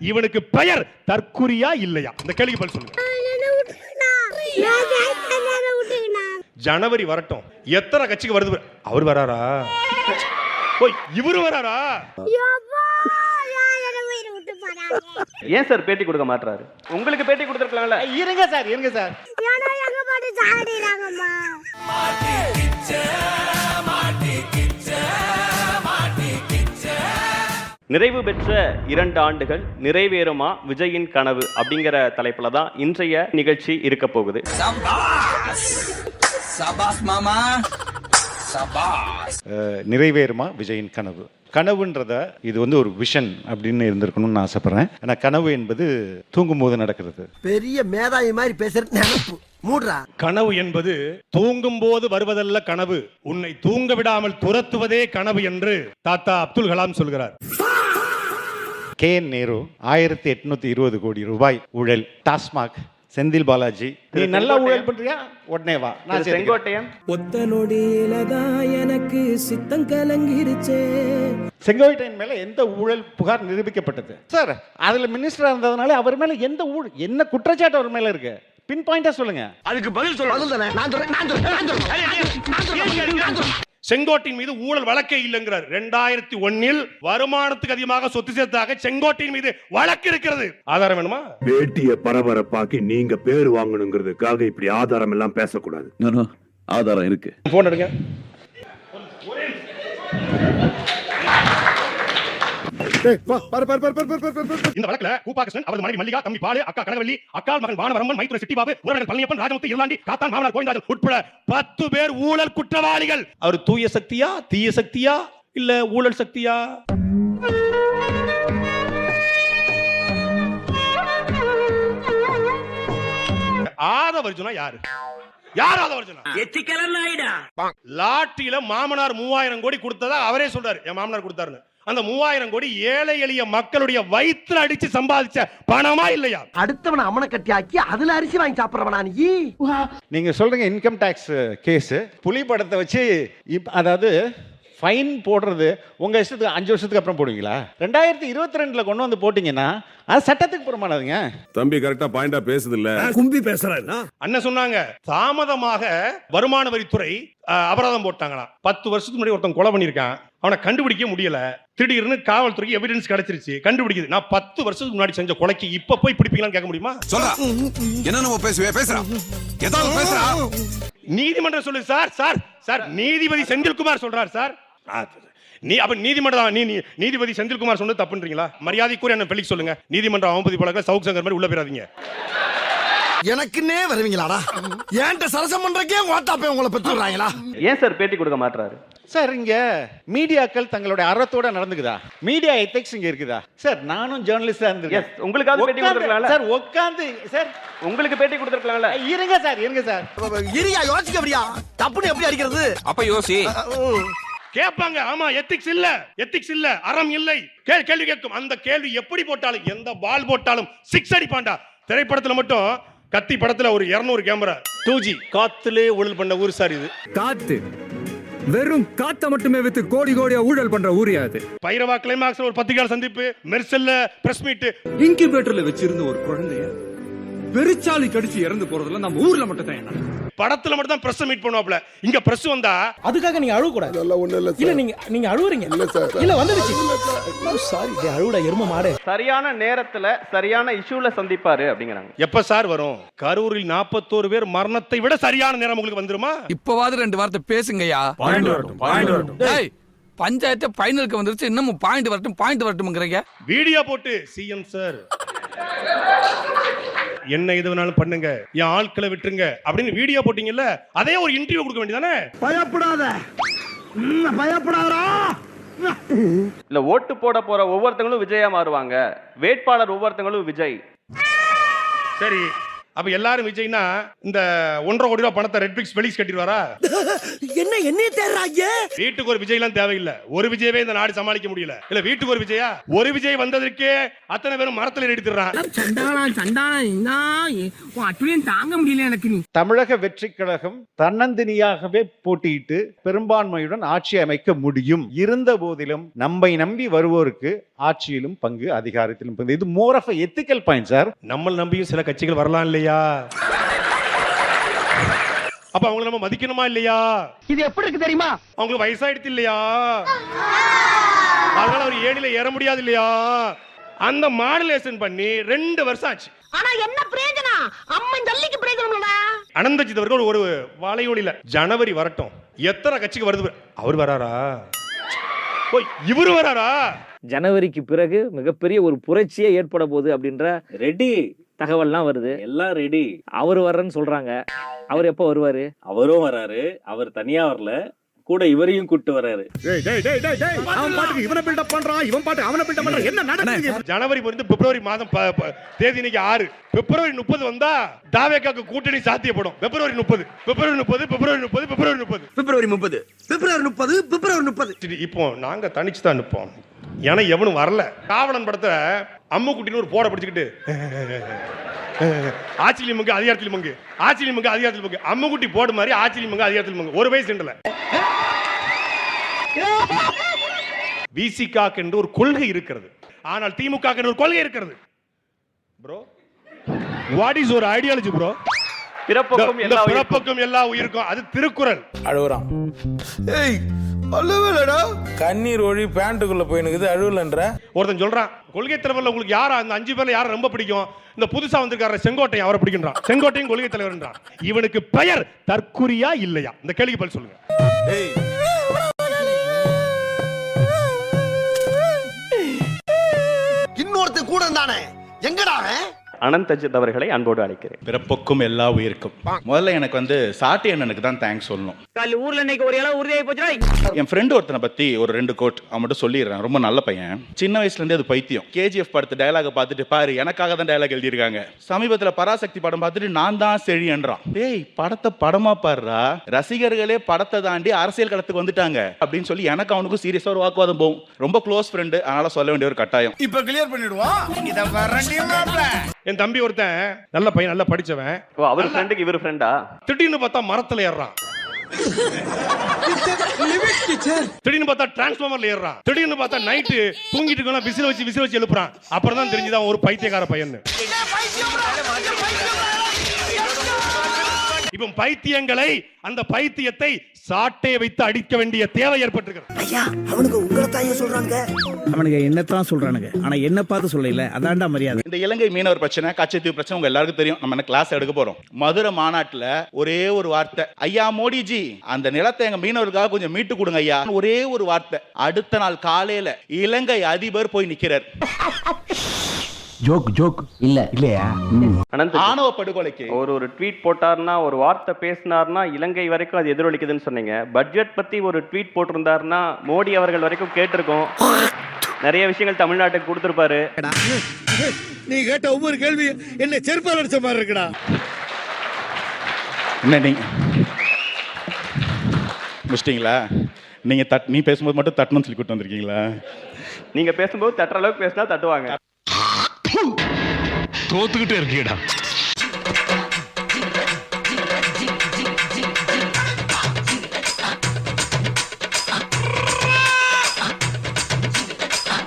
இவனுக்கு பெயர் தற்குறியா இல்லையா? இந்த கேள்விக்கு பதில் சொல்லுங்க. ஜனவரி வரட்டும், எத்தனை கட்சிக்கு வருது? அவர் வராரா? இவரு வராரா? ஏன் சார் பேட்டி கொடுக்க மாட்டாரு? உங்களுக்கு பேட்டி கொடுத்திருக்கலாம்ல. இருங்க சார், இருங்க சார். நிறைவு பெற்ற 2 ஆண்டுகள் நிறைவேறுமா விஜயின் கனவு அப்படிங்கிற தலைப்புல தான் இன்றைய நிகழ்ச்சி இருக்க போகுது. நிறைவேறுமா விஜயின் கனவு? கனவுன்றத இது வந்து ஒரு விஷன் அப்படின்னு இருந்திருக்கணும்னு ஆசைப்படுறேன். ஏன்னா கனவு என்பது தூங்கும் போது நடக்கிறது. பெரிய மேதாவி மாதிரி பேசுறது மூடுறா. கனவு என்பது தூங்கும் போது வருவதல்ல கனவு, உன்னை தூங்க விடாமல் துரத்துவதே கனவு என்று தாத்தா அப்துல் கலாம் சொல்கிறார். KN நேரு 1820 கோடி ரூபாய் ஊழல். டாஸ்மாக், செந்தில் பாலாஜி. நீ நல்லா ஊழல் பண்றியா? உடனே வா. நான் செங்கோட்டையன். ஒத்த நொடியிலதான் எனக்கு சித்தம் கலங்கிருச்சே. செங்கோட்டையன் மேல எந்த ஊழல் புகார் நிரூபிக்கப்பட்டது சார்? அதுல மினிஸ்டரா இருந்ததுனால அவர் மேல எந்த ஊழல், என்ன குற்றச்சாட்டு அவர் மேல இருக்கு? பின் பாயிண்டா சொல்லுங்க. அதுக்கு பதில் சொல்லுங்க. செங்கோட்டையின் மீது ஊழல் வழக்கே இல்லைங்கிறார். 2001 வருமானத்துக்கு அதிகமாக சொத்து சேர்த்தாக செங்கோட்டையின் மீது வழக்கு இருக்கிறது. ஆதாரம் வேணுமா? பேட்டிய பரபரப்பாக்கி நீங்க பேர் வாங்கணுங்கிறதுக்காக இப்படி ஆதாரம் எல்லாம் பேசக்கூடாது. ஆதாரம் இருக்கு. போன் எடுங்க. இந்த வழக்குல கூப்பாகிருஷ்ணன், அவரது மனைவி மல்லிகா, தம்பி பாலு, அக்கா கனகவல்லி, அக்கால் மகன் வானவரம்பன், மைத்துனர் சிட்டிபாபு, உறவினர் பழனியப்பன், ராஜமுத்து, இருளாண்டி, காத்தான், மாமனார் கோவிந்தராஜன் உட்பட 10 பேர் ஊழல் குற்றவாளிகள். அவர் தூய சக்தியா, தீய சக்தியா, இல்ல ஊழல் சக்தியா? ஆதவர்ஜுனா யாரு? யார் ஆதவர்ஜுனா? லாட்டில மாமனார் 3000 கோடி கொடுத்ததா அவரே சொல்றாரு. என் மாமனார் கொடுத்தாருன்னு. அந்த 3000 கோடி ஏழை எளிய மக்களுடைய வயிற்றுல அடிச்சு சம்பாதிச்ச பணமா இல்லையா? அடுத்தவன அமன கட்டி ஆக்கி அதுல அரிசி வாங்கி சாப்பிடுறவனா நீ? நீங்க சொல்றீங்க இன்கம் டாக்ஸ் கேஸ், புலி படத்தை வச்சு அதாவது ஃபைன் போடுறது உங்க இஷ்டத்துக்கு 5 வருஷத்துக்கு அப்புறம் போடுவீங்களா? 2022 கொண்டு வந்து போட்டீங்கன்னா அது சட்டத்துக்கு புறமானதுங்க. தம்பி கரெக்டா பாயிண்டா பேசுது இல்ல, கும்பி பேசுறாரு. அண்ணன் சொன்னாங்க தாமதமாக வருமான வரித்துறை அபராதம் போட்டாங்களா. 10 வருஷத்துக்கு முன்னாடி ஒருத்தன் கொலை பண்ணிருக்கான், அவனை கண்டுபிடிக்க முடியல. திடீர்னு காவல்துறைக்கு எவிடன்ஸ் கிடைச்சிருச்சு, கண்டுபிடிக்குது. நான் 10 வருஷத்துக்கு முன்னாடி செஞ்ச கொலைக்கு இப்ப போய் பிடிப்பீங்களான்னு கேட்க முடியுமா? சொல்றா என்ன நம்ம பேசுறா ஏதாவது பேசுறா. நீதிமன்றம் சொல்லு சார். சார் சார் நீதிபதி செந்தில்குமார் சொல்றார் சார். நீதிபதி செந்தில்குமார் சொன்னது தப்புன்றீங்களா? மரியாதைக்குரிய என்ன பெலிக் சொல்லுங்க. நீதிமன்றம் அவமதி பழக்க சவுக் சங்கர் மாதிரி உள்ள போயிடாதீங்க. எனக்குன்னே வருவீங்களாடா? ஏன்ட்ட சரசம் பண்றக்கே வாட்டாப்பே உங்களை பெற்றுறாங்களா? ஏன் சார் பேட்டி கொடுக்க மாட்டாரு? சார் இங்க மீடியாக்கள் தங்களுடைய அறத்தோட நடந்துக்குதா? மீடியா எத்திக்ஸ் இங்க இருக்குதா? சார் நானும் ஜர்னலிஸ்டா இருந்திருக்கேன். உங்களுக்காக பேட்டி கொடுத்திருக்கலாம்ல சார். உட்கார்ந்து சார் உங்களுக்கு பேட்டி கொடுத்திருக்கலாம்ல. இருங்க சார், இருங்க சார். இரியா யோசிக்க அப்படியா? தப்புன்னு எப்படி அடிக்கிறது? அப்ப யோசி. கேட்பாங்க. ஆமா எத்திக்ஸ் இல்ல, அறம் இல்லை. கேள்வி கேட்கும். அந்த கேள்வி எப்படி போட்டாலும், எந்த பால் போட்டாலும் 6 அடிப்பான்டா. திரைப்படத்துல மட்டும் கத்தி படத்துல ஒரு 200 கேமரா 2G காத்துலே ஊழல் பண்ண ஊர் சார் இது. காத்து வெறும் காத்த மட்டுமே வித்து கோடி கோடியா ஊழல் பண்ற ஊரியா அது? பைரவா கிளைமாக்ஸ்ல ஒரு பத்திரிகையாளர் சந்திப்பு, மெர்சல்ல பிரஸ் மீட், இன்குபேட்டர்ல வச்சிருந்த ஒரு குழந்தைய பெருச்சாலி கடிச்சு இறந்து போறதுல நம்ம ஊர்ல மட்டும் தான் என்ன படத்துல மட்டும் தான் பிரஸ் மீட் பண்ணுவாப்ல. இங்க பிரஸ் வந்தா அதுக்காக நீங்க அழுவ கூடாது. இல்ல நீங்க அழுவுறீங்க. இல்ல வந்துடுச்சு. சாரி டே, அழுவுடா எரும மாடு. சரியான நேரத்துல சரியான இஷ்யூல சந்திப்பாரு அப்படிங்கறாங்க. எப்ப சார் வரும்? கரூரில் 41 பேர் மரணத்தை விட சரியான நேரம் உங்களுக்கு வந்துருமா? இப்பவாது 2 வார்த்தை பேசுங்கய்யா. பாயிண்ட் வரட்டும். டேய் பஞ்சாயத்து ஃபைனலுக்கு வந்துருச்சு, இன்னும் பாயிண்ட் வரட்டும்ங்கறீங்க. வீடியோ போட்டு சிஎம் சார் என்ன இது வேணாலும் பண்ணுங்க, என் ஆட்களை விட்டுருங்க அப்படின்னு வீடியோ போட்டீங்கல்ல, அதே ஒரு இன்டர்வியூ கொடுக்க வேண்டியதானே? பயப்படாதடா. இல்ல ஓட்டு போட போற ஒவ்வொருத்தங்களும் விஜயா மாறுவாங்க, வேட்பாளர் ஒவ்வொருத்தங்களும் விஜய். சரி, அப்ப எல்லாரும் விஜய்னா இந்த 1.5 கோடி ரூபாய் பணத்தை ரெட்ஃபிளிக்ஸ் வெளிஸ் கட்டிடுவாரா? என்ன என்னைய தேடுறாங்க? வீட்டுக்கு ஒரு விஜய் எல்லாம் தேவையில்லை. ஒரு விஜயவே இந்த நாடு சமாளிக்க முடியல. இல்ல வீட்டுக்கு ஒரு விஜயா? ஒரு விஜய் வந்ததற்கு அத்தனை பேரும் மரத்துல எடுத்துறான். தாங்க முடியல எனக்கு. தமிழக வெற்றி கழகம் தன்னந்தனியாகவே போட்டியிட்டு பெரும்பான்மையுடன் ஆட்சி அமைக்க முடியும். இருந்த போதிலும் நம்மை நம்பி வருவோருக்கு ஆட்சியிலும் பங்கு, அதிகாரத்திலும் பங்கு. இது more of ethical point sir. நம்ம நம்பியும் சில கட்சிகள் வரலாம் இல்லையா? அப்ப அவங்களை நம்ம மதிக்கணுமா இல்லையா? இது எப்படி இருக்கு தெரியுமா? அவங்களுக்கு வயசாயிடுச்சு இல்லையா? அதனால அவர் ஏணில ஏற முடியாது இல்லையா? அந்த மாடுலேஷன் பண்ணி 2 வருஷம் ஆச்சு. ஆனா என்ன பிரயோஜனம்? அம்மன் ஜல்லிக்கு பிரயோஜனம்டா. அனந்தஜித் அவர்கள் ஒரு வலையொலியில ஜனவரி வரட்டும், எத்தனை கட்சிக்கு வருது அவர் வராரா? ஓ இவரு வராரா? ஜனவரிக்கு பிறகு மிகப்பெரிய ஒரு புரட்சியே ஏற்பட போகுது அப்படின்ற ரெடி தகவல்லாம் வருது. எல்லாம் ரெடி. அவர் வர்றன்னு சொல்றாங்க. அவர் எப்போ வருவாரு? அவரும் வராரு. அவர் தனியா வரல, கூட இவரையும் கூட்டு வராரு. அவன் பாட்டுக்கு இவனை பில்டப் பண்றான், இவன் பாட்டு அவனை பில்டப் பண்றான். என்ன நடக்குது? ஜனவரி வந்து பிப்ரவரி மாதம் தேதி இன்னைக்கு 6. பிப்ரவரி 30 வந்தா தாவேக்காக்கு கூட்டணி சாத்தியப்படும். பிப்ரவரி 30 இப்போ நாங்க தனிச்சு தான் நிப்போம். ஏன்னா எவனும் வரல. காவலன் படத்துல அம்முக்குட்டின்னு ஒரு போட பிடிச்சுக்கிட்டு ஆட்சியிலும் மங்கு அதிகாரத்திலும் மங்கு, ஆட்சியிலும் மங்கு அதிகாரத்திலும் மங்கு, அம்முக்குட்டி போடு மாதிரி ஆட்சியிலும் மங்கு அதிகாரத்திலும் மங்கு. ஒரு வயசு இல்ல. விசிகாக்கு என்று ஒரு கொள்கை இருக்கிறது, ஆனால் திமுக என்று ஒரு கொள்கை இருக்கிறது. ப்ரோ வாட் இஸ் ஒரு ஐடியாலஜி ப்ரோ? பிறப்புக்கும் எல்லா உயிருக்கும், அது திருக்குறள். அழுகுறான். ஏய் அழுவலடா. கண்ணீர் ஒழி பேண்ட்டுக்குள்ள போயினுக்குது, அழுவலன்ற. ஒருத்தன் சொல்றான் கொள்கை தலைவர்ல உங்களுக்கு யாரா அந்த 5 பேர்ல யாரை ரொம்ப பிடிக்கும்? இந்த புதுசா வந்திருக்காரு செங்கோட்டையன், அவரை பிடிக்கின்றான். செங்கோட்டையும் கொள்கை தலைவர்ன்றான். இவனுக்கு பெயர் தற்குறியா இல்லையா? இந்த கேள்விக்கு பதில் சொல்லுங்க. இன்னொருத்தன் கூட இருந்தானே, எங்கடா அவன்? அனந்தஜித் அவர்களை அன்போடு அழைக்கிறேன். பிறப்புக்கும் எல்லா உயிருக்கும். முதல்ல எனக்கு சாட்டி அண்ணனுக்கு தான் தேங்க்ஸ் சொல்லணும். ஊர்ல இன்னைக்கு ஒரு இடம் உறுதியாகி போச்சுடா. என் ஃப்ரெண்டு ஒருத்தனை பத்தி ஒரு 2 கோட் அவன் மட்டும் சொல்லிடுறேன். ரொம்ப நல்ல பையன். சின்ன வயசுல இருந்தே அது பைத்தியம். கேஜிஎஃப் படத்து டயலாக பார்த்துட்டு பாரு எனக்காக தான் டயலாக் எழுதியிருக்காங்க. சமீபத்துல பராசக்தி படம் பார்த்துட்டு நான் தான் செழியன்றான். டேய் படத்தை படமா பாடுறா, ரசிகர்களே படத்தை தாண்டி அரசியல் களத்துக்கு வந்துட்டாங்க அப்படின்னு சொல்லி எனக்கு அவனுக்கும் சீரியஸா ஒரு வாக்குவாதம் போகும். ரொம்ப க்ளோஸ் ஃப்ரெண்டு, அதனால சொல்ல வேண்டிய ஒரு கட்டாயம். இப்ப கிளியர் பண்ணிடுவான். என் தம்பி ஒருத்தன் நல்ல பையன், நல்லா படிச்சவன். அவர் ஃப்ரெண்டுக்கு இவர் ஃப்ரெண்டா? திடீர்னு பார்த்தா மரத்துல ஏறான். திடீர்னு பார்த்தா டிரான்ஸ்ஃபார்மர்ல ஏறான். திடீர்னு பார்த்தா நைட்டு தூங்கிட்டு இருக்கா விசில் வச்சு எழுப்புறான். அப்புறம் தான் தெரிஞ்சுதான் ஒரு பைத்தியக்கார பையன். இப்போ பைத்தியங்களை, அந்த பைத்தியத்தை சாட்டை வைத்து அடிக்க வேண்டிய தேவை ஏற்பட்டிருக்கிறது. ஐயா அவனுக்கு உங்களை தாயே சொல்றாங்க. அவனுக்கு என்னத்தான் சொல்றானுங்க, ஆனா என்ன பார்த்து சொல்லல. அதான்டா மரியாதை. இந்த இலங்கை மீனவர் பிரச்சனை, கச்சத்தீவு பிரச்சனை உங்க எல்லாருக்கும் தெரியும். நம்ம என்ன கிளாஸ் எடுக்க போறோம். மதுரை மாநாட்டுல ஒரே ஒரு வார்த்தை, ஐயா மோடிஜி அந்த நிலத்தை எங்க மீனவர்களுக்காக கொஞ்சம் மீட்டு கொடுங்க ஐயா. ஒரே ஒரு வார்த்தை. அடுத்த நாள் காலையில இலங்கை அதிபர் போய் நிக்கிறார். ஜோக் இல்லையா? ஆணவ படுகொலைக்கு ஒரு ட்வீட் போட்டார்னா, ஒரு வார்த்தை பேசினார்னா இலங்கை வரைக்கும் அது எதிரொலிக்குதுன்னு சொன்னீங்க. பட்ஜெட் பத்தி ஒரு ட்வீட் போட்டிருந்தாருன்னா மோடி அவர்கள் வரைக்கும் கேட்டிருக்கோம். நிறைய விஷயங்கள் தமிழ்நாட்டுக்கு கொடுத்திருப்பாரு. நீ கேட்ட ஒவ்வொரு கேள்வி என்ன செருப்பால் அடிச்ச மாதிரி இருக்குடா. என்ன நீங்க முடிச்சிட்டீங்களா? நீங்க நீ பேசும்போது மட்டும் தட்டணும்னு சொல்லி கூட்டு வந்திருக்கீங்களா? நீங்க பேசும்போது தட்டுற அளவுக்கு பேசினா தட்டுவாங்க. தோத்துக்கிட்டே இருக்கீடா.